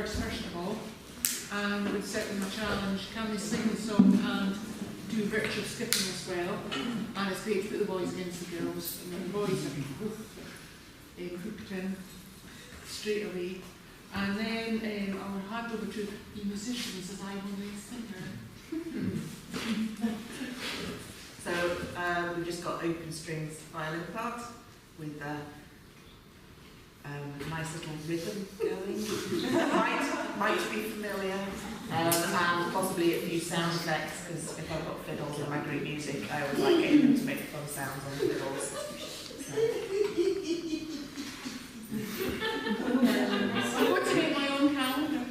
birds first of all, and would set them a challenge. Can they sing the song and do virtual skipping as well? And it's great to put the boys against the girls. And the boys are hooked in straight away. And then I'll hand over to the musicians as I will be singer. So we've just got open strings violin part with a nice little rhythm going. might be familiar, and possibly a few sound effects, because if I've got fiddles in my group music, I always like getting them to make fun sounds on the fiddles. I'm going to make my own calendar.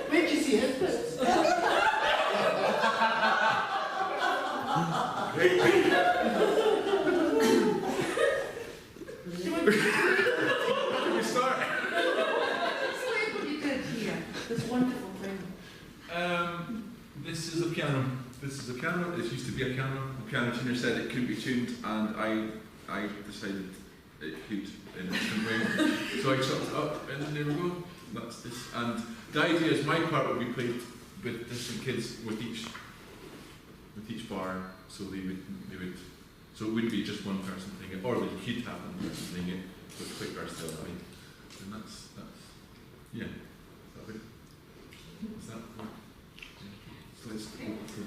Where'd you see his bits? Can we start? Explain what you did here, this wonderful thing. This is a piano. This is a piano. This used to be a piano. The piano tuner said it couldn't be tuned, and I decided it could in a different way. So I chopped it up, and there we go. That's this. And the idea is my part will be played with different kids with each bar, so they would. So it wouldn't be just one person playing it, or they could have one person playing it with quick burst right? And that's yeah. Is that good? Is that what? So let's go for